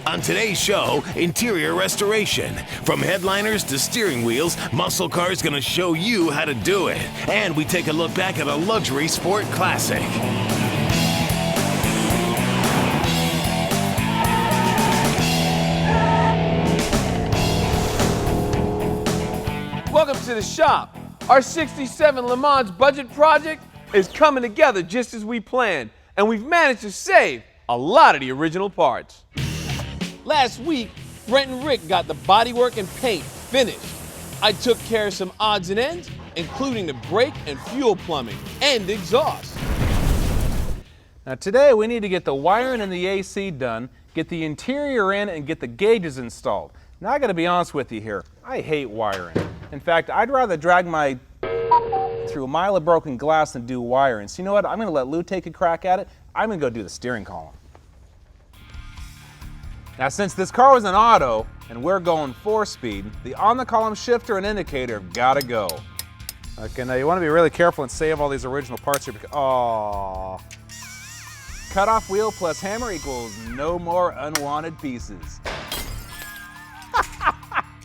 On today's show, interior restoration. From headliners to steering wheels, MuscleCar is going to show you how to do it. And we take a look back at a luxury sport classic. Welcome to the shop. Our 67 Le Mans budget project is coming together just as we planned, and we've managed to save a lot of the original parts. Last week, Brent and Rick got the bodywork and paint finished. I took care of some odds and ends, including the brake and fuel plumbing and exhaust. Now today we need to get the wiring and the AC done, get the interior in, and get the gauges installed. Now I gotta be honest with you here, I hate wiring. In fact, I'd rather drag my through a mile of broken glass than do wiring. So you know what, I'm gonna let Lou take a crack at it. I'm gonna go do the steering column. Now since this car was an auto and we're going 4-speed, the on-the-column shifter and indicator have gotta go. Okay, now you wanna be really careful and save all these original parts here because, aww. Cut off wheel plus hammer equals no more unwanted pieces.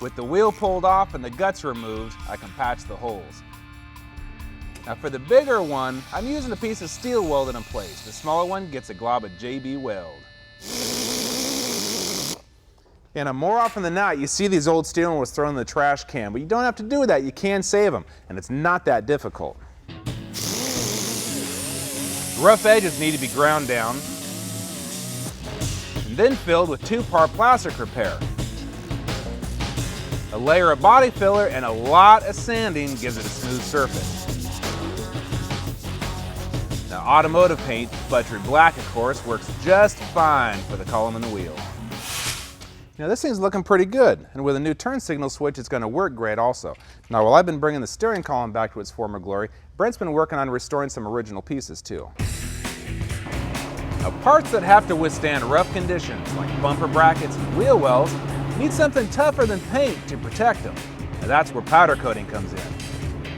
With the wheel pulled off and the guts removed, I can patch the holes. Now for the bigger one, I'm using a piece of steel welded in place. The smaller one gets a glob of JB Weld. And more often than not, you see these old steel ones thrown in the trash can, but you don't have to do that. You can save them, and it's not that difficult. Rough edges need to be ground down and then filled with 2-part plastic repair. A layer of body filler and a lot of sanding gives it a smooth surface. Now automotive paint, buttery black of course, works just fine for the column and the wheel. Now this thing's looking pretty good, and with a new turn signal switch it's going to work great also. Now while I've been bringing the steering column back to its former glory, Brent's been working on restoring some original pieces too. Now parts that have to withstand rough conditions, like bumper brackets and wheel wells, need something tougher than paint to protect them. Now that's where powder coating comes in.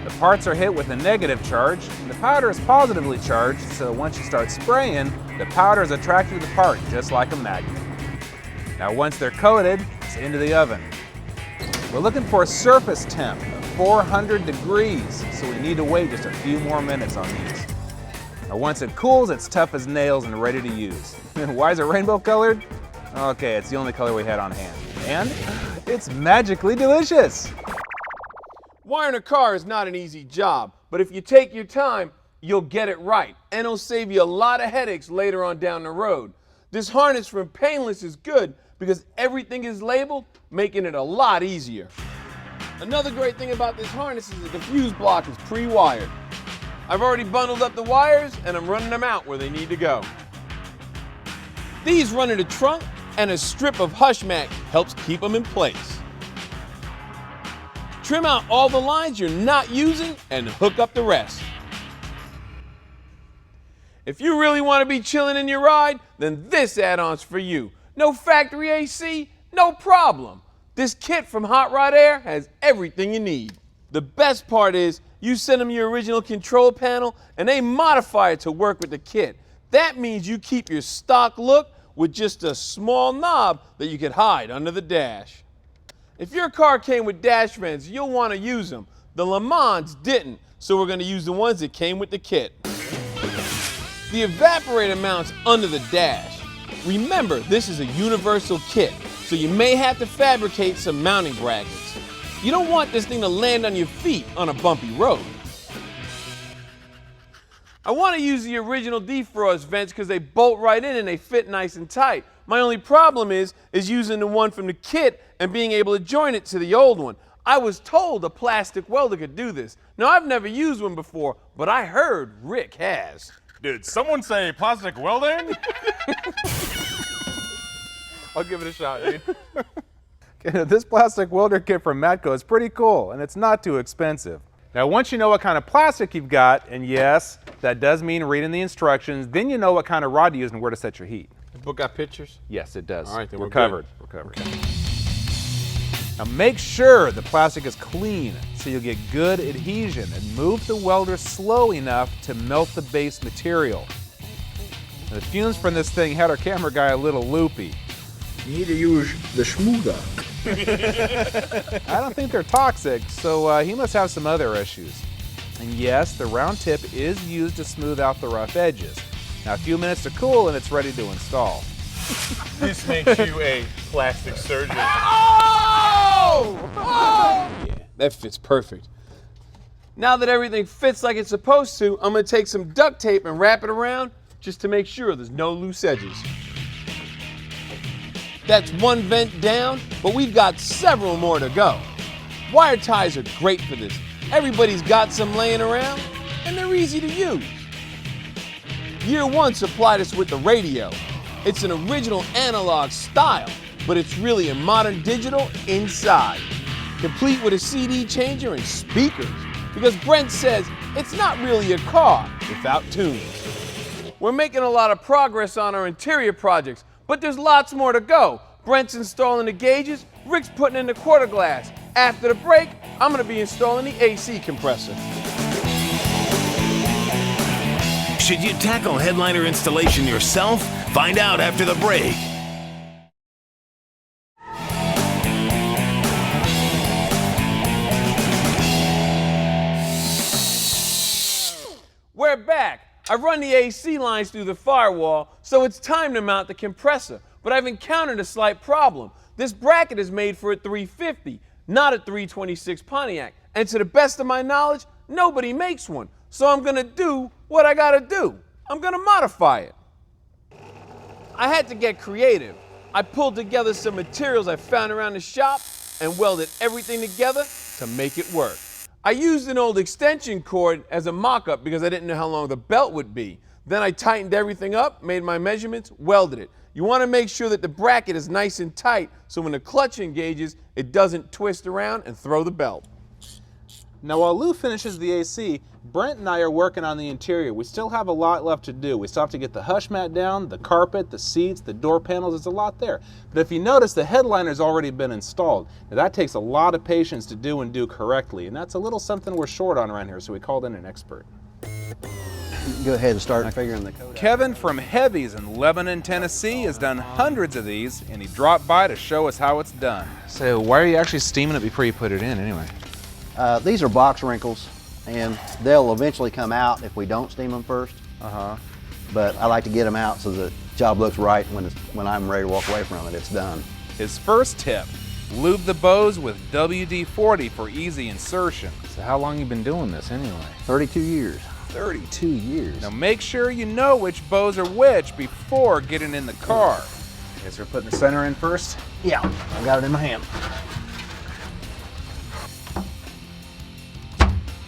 The parts are hit with a negative charge, and the powder is positively charged, so once you start spraying, the powder is attracted to the part just like a magnet. Now once they're coated, it's into the oven. We're looking for a surface temp of 400 degrees, so we need to wait just a few more minutes on these. Now once it cools, it's tough as nails and ready to use. Why is it rainbow colored? Okay, it's the only color we had on hand. And it's magically delicious. Wiring a car is not an easy job, but if you take your time, you'll get it right, and it'll save you a lot of headaches later on down the road. This harness from Painless is good because everything is labeled, making it a lot easier. Another great thing about this harness is that the fuse block is pre-wired. I've already bundled up the wires and I'm running them out where they need to go. These run in the trunk, and a strip of Hushmat helps keep them in place. Trim out all the lines you're not using and hook up the rest. If you really want to be chilling in your ride, then this add-on's for you. No factory AC? No problem. This kit from Hot Rod Air has everything you need. The best part is you send them your original control panel and they modify it to work with the kit. That means you keep your stock look with just a small knob that you can hide under the dash. If your car came with dash vents, you'll want to use them. The Le Mans didn't, so we're going to use the ones that came with the kit. The evaporator mounts under the dash. Remember, this is a universal kit, so you may have to fabricate some mounting brackets. You don't want this thing to land on your feet on a bumpy road. I want to use the original defrost vents because they bolt right in and they fit nice and tight. My only problem is using the one from the kit and being able to join it to the old one. I was told a plastic welder could do this. Now, I've never used one before, but I heard Rick has. Did someone say plastic welding? I'll give it a shot, dude. Okay, this plastic welder kit from Matco is pretty cool, and it's not too expensive. Now once you know what kind of plastic you've got, and yes, that does mean reading the instructions, then you know what kind of rod to use and where to set your heat. The book got pictures? Yes, it does. All right, then we're covered. Good. We're covered. Okay. Now make sure the plastic is clean so you'll get good adhesion, and move the welder slow enough to melt the base material. Now, the fumes from this thing had our camera guy a little loopy. You need to use the smoother. I don't think they're toxic, so he must have some other issues. And yes, the round tip is used to smooth out the rough edges. Now a few minutes to cool and it's ready to install. This makes you a plastic surgeon. Oh! Yeah, that fits perfect. Now that everything fits like it's supposed to, I'm gonna take some duct tape and wrap it around just to make sure there's no loose edges. That's one vent down, but we've got several more to go. Wire ties are great for this. Everybody's got some laying around, and they're easy to use. YearOne supplied us with the radio. It's an original analog style, but it's really a modern digital inside, complete with a CD changer and speakers, because Brent says it's not really a car without tunes. We're making a lot of progress on our interior projects, but there's lots more to go. Brent's installing the gauges, Rick's putting in the quarter glass. After the break, I'm gonna be installing the AC compressor. Should you tackle headliner installation yourself? Find out after the break. We're back. I've run the AC lines through the firewall, so it's time to mount the compressor. But I've encountered a slight problem. This bracket is made for a 350, not a 326 Pontiac. And to the best of my knowledge, nobody makes one. So I'm gonna do what I gotta do. I'm gonna modify it. I had to get creative. I pulled together some materials I found around the shop and welded everything together to make it work. I used an old extension cord as a mock-up because I didn't know how long the belt would be. Then I tightened everything up, made my measurements, welded it. You want to make sure that the bracket is nice and tight so when the clutch engages, it doesn't twist around and throw the belt. Now while Lou finishes the AC, Brent and I are working on the interior. We still have a lot left to do. We still have to get the Hushmat down, the carpet, the seats, the door panels. There's a lot there. But if you notice, the headliner's already been installed. Now that takes a lot of patience to do and do correctly, and that's a little something we're short on around here, so we called in an expert. Go ahead and start figuring the code out. Kevin from Heavy's in Lebanon, Tennessee has done hundreds of these, and he dropped by to show us how it's done. So why are you actually steaming it before you put it in anyway? These are box wrinkles, and they'll eventually come out if we don't steam them first. But I like to get them out so the job looks right when I'm ready to walk away from it, it's done. His first tip, lube the bows with WD-40 for easy insertion. So how long you been doing this anyway? 32 years. 32 years. Now make sure you know which bows are which before getting in the car. Guess we're putting the center in first? Yeah, I got it in my hand.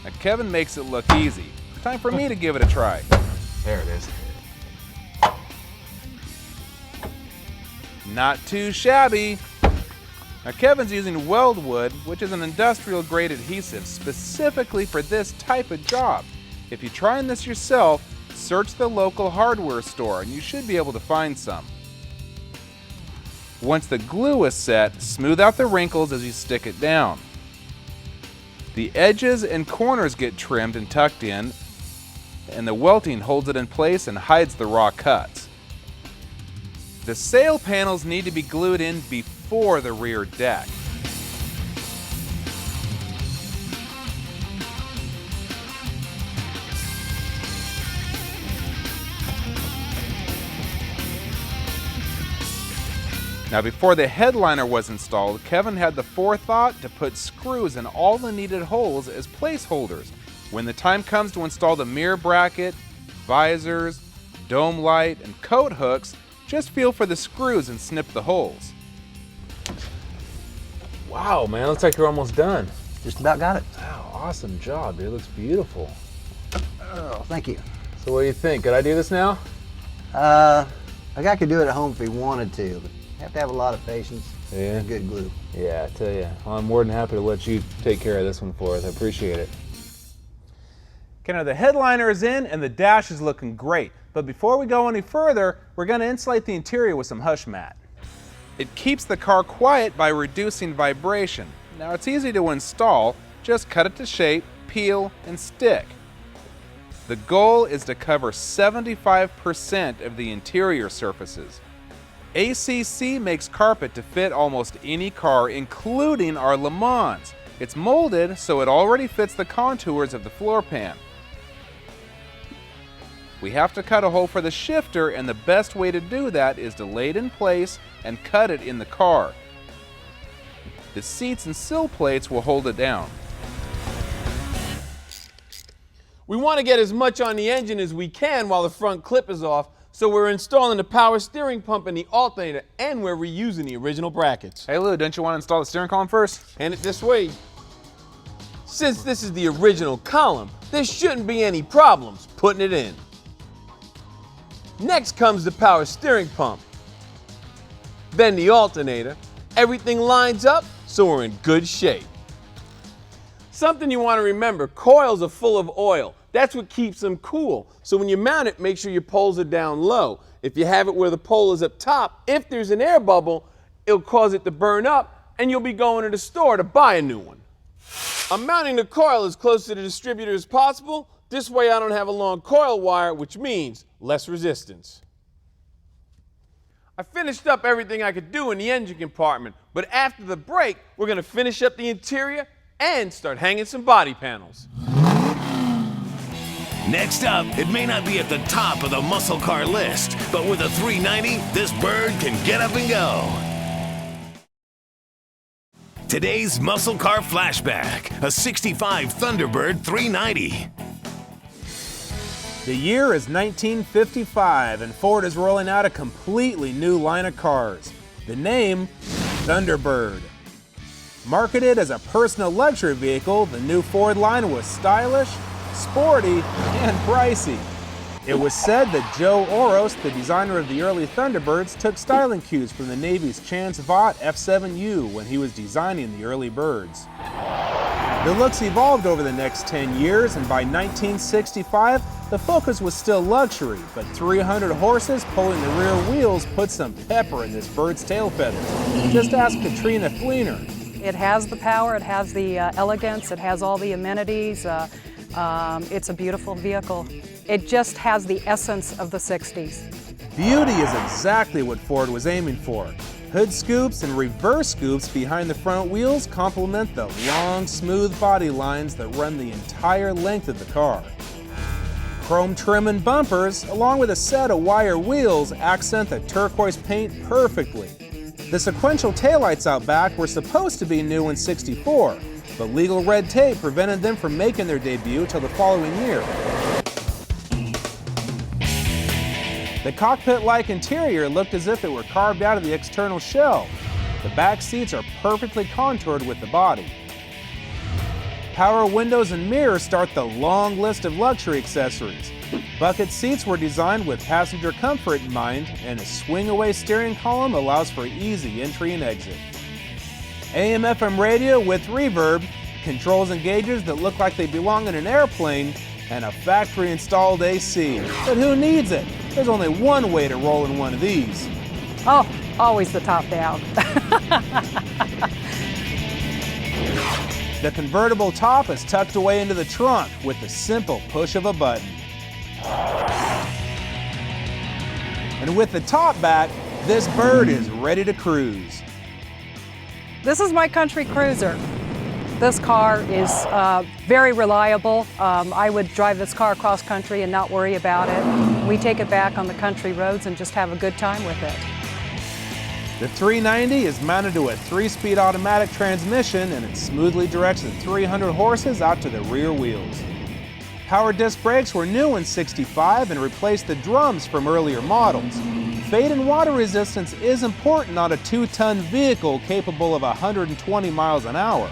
Now Kevin makes it look easy. Time for me to give it a try. There it is. Not too shabby. Now Kevin's using Weldwood, which is an industrial grade adhesive specifically for this type of job. If you're trying this yourself, search the local hardware store and you should be able to find some. Once the glue is set, smooth out the wrinkles as you stick it down. The edges and corners get trimmed and tucked in, and the welting holds it in place and hides the raw cuts. The sail panels need to be glued in before the rear deck. Now before the headliner was installed, Kevin had the forethought to put screws in all the needed holes as placeholders. When the time comes to install the mirror bracket, visors, dome light, and coat hooks, just feel for the screws and snip the holes. Wow, man, looks like you're almost done. Just about got it. Wow, awesome job, dude. It looks beautiful. Oh, thank you. So what do you think? Could I do this now? A guy could do it at home if he wanted to, but you have to have a lot of patience and good glue. Yeah, I tell you. Well, I'm more than happy to let you take care of this one for us. I appreciate it. Okay, now the headliner is in and the dash is looking great. But before we go any further, we're going to insulate the interior with some Hushmat. It keeps the car quiet by reducing vibration. Now it's easy to install, just cut it to shape, peel, and stick. The goal is to cover 75% of the interior surfaces. ACC makes carpet to fit almost any car, including our LeMans. It's molded so it already fits the contours of the floor pan. We have to cut a hole for the shifter, and the best way to do that is to lay it in place and cut it in the car. The seats and sill plates will hold it down. We want to get as much on the engine as we can while the front clip is off, so we're installing the power steering pump and the alternator, and we're reusing the original brackets. Hey Lou, don't you want to install the steering column first? Hand it this way. Since this is the original column, there shouldn't be any problems putting it in. Next comes the power steering pump. Then the alternator. Everything lines up, so we're in good shape. Something you want to remember, coils are full of oil. That's what keeps them cool. So when you mount it, make sure your poles are down low. If you have it where the pole is up top, if there's an air bubble, it'll cause it to burn up, and you'll be going to the store to buy a new one. I'm mounting the coil as close to the distributor as possible. This way I don't have a long coil wire, which means less resistance. I finished up everything I could do in the engine compartment, but after the break, we're going to finish up the interior and start hanging some body panels. Next up, it may not be at the top of the MuscleCar list, but with a 390, this bird can get up and go. Today's MuscleCar Flashback, a 65 Thunderbird 390. The year is 1955, and Ford is rolling out a completely new line of cars. The name, Thunderbird. Marketed as a personal luxury vehicle, the new Ford line was stylish, sporty, and pricey. It was said that Joe Oros, the designer of the early Thunderbirds, took styling cues from the Navy's Chance Vought F7U when he was designing the early birds. The looks evolved over the next 10 years, and by 1965, the Focus was still luxury, but 300 horses pulling the rear wheels put some pepper in this bird's tail feathers. Just ask Katrina Fleener. It has the power, it has the elegance, it has all the amenities. It's a beautiful vehicle. It just has the essence of the 60s. Beauty is exactly what Ford was aiming for. Hood scoops and reverse scoops behind the front wheels complement the long, smooth body lines that run the entire length of the car. Chrome trim and bumpers, along with a set of wire wheels, accent the turquoise paint perfectly. The sequential taillights out back were supposed to be new in '64, but legal red tape prevented them from making their debut till the following year. The cockpit-like interior looked as if it were carved out of the external shell. The back seats are perfectly contoured with the body. Power windows and mirrors start the long list of luxury accessories. Bucket seats were designed with passenger comfort in mind, and a swing-away steering column allows for easy entry and exit. AM/FM radio with reverb, controls and gauges that look like they belong in an airplane, and a factory-installed AC. But who needs it? There's only one way to roll in one of these. Oh, always the top down. The convertible top is tucked away into the trunk with the simple push of a button. And with the top back, this bird is ready to cruise. This is my country cruiser. This car is very reliable. I would drive this car across country and not worry about it. We take it back on the country roads and just have a good time with it. The 390 is mounted to a 3-speed automatic transmission, and it smoothly directs the 300 horses out to the rear wheels. Power disc brakes were new in '65 and replaced the drums from earlier models. Fade and water resistance is important on a 2-ton vehicle capable of 120 miles an hour.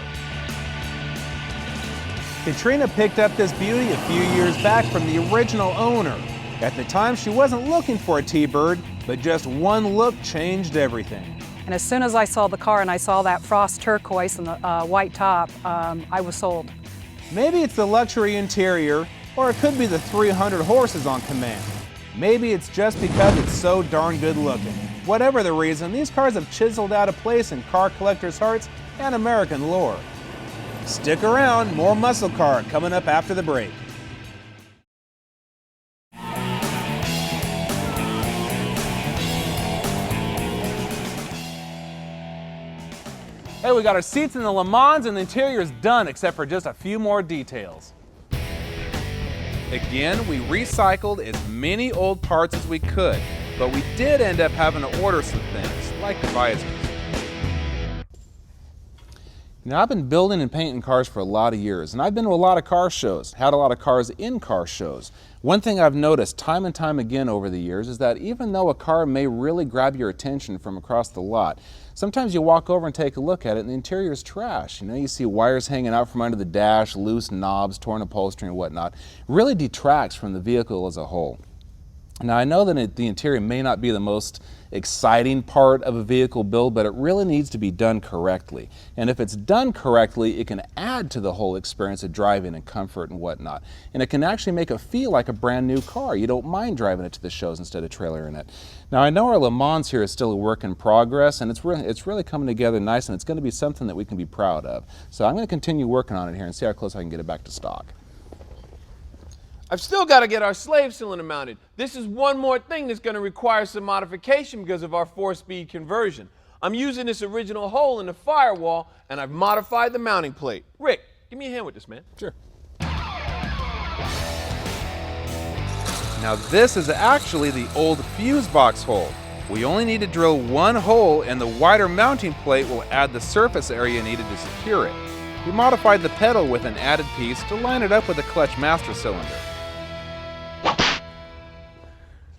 Katrina picked up this beauty a few years back from the original owner. At the time, she wasn't looking for a T-Bird, but just one look changed everything. And as soon as I saw the car and I saw that frost turquoise and the white top, I was sold. Maybe it's the luxury interior, or it could be the 300 horses on command. Maybe it's just because it's so darn good looking. Whatever the reason, these cars have chiseled out a place in car collectors' hearts and American lore. Stick around, more MuscleCar coming up after the break. Hey, we got our seats in the LeMans and the interior is done except for just a few more details. Again, we recycled as many old parts as we could, but we did end up having to order some things, like the visors. Now, I've been building and painting cars for a lot of years, and I've been to a lot of car shows, had a lot of cars in car shows. One thing I've noticed time and time again over the years is that even though a car may really grab your attention from across the lot, sometimes you walk over and take a look at it and the interior is trash. You know, you see wires hanging out from under the dash, loose knobs, torn upholstery and whatnot. It really detracts from the vehicle as a whole. Now, I know that the interior may not be the most exciting part of a vehicle build, but it really needs to be done correctly. And if it's done correctly, it can add to the whole experience of driving and comfort and whatnot. And it can actually make it feel like a brand new car. You don't mind driving it to the shows instead of trailering it. Now, I know our LeMans here is still a work in progress, and it's really coming together nice, and it's going to be something that we can be proud of. So I'm going to continue working on it here and see how close I can get it back to stock. I've still got to get our slave cylinder mounted. This is one more thing that's going to require some modification because of our 4-speed conversion. I'm using this original hole in the firewall, and I've modified the mounting plate. Rick, give me a hand with this, man. Sure. Now, this is actually the old fuse box hole. We only need to drill one hole, and the wider mounting plate will add the surface area needed to secure it. We modified the pedal with an added piece to line it up with the clutch master cylinder.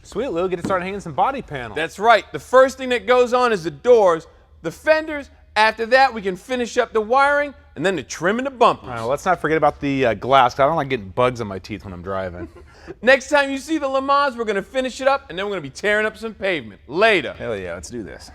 Sweet, Lou, get it started hanging some body panels. That's right. The first thing that goes on is the doors, the fenders. After that, we can finish up the wiring, and then the trim and the bumpers. All right, well, let's not forget about the glass, 'cause I don't like getting bugs on my teeth when I'm driving. Next time you see the LeMans, we're going to finish it up, and then we're going to be tearing up some pavement. Later. Hell yeah, let's do this.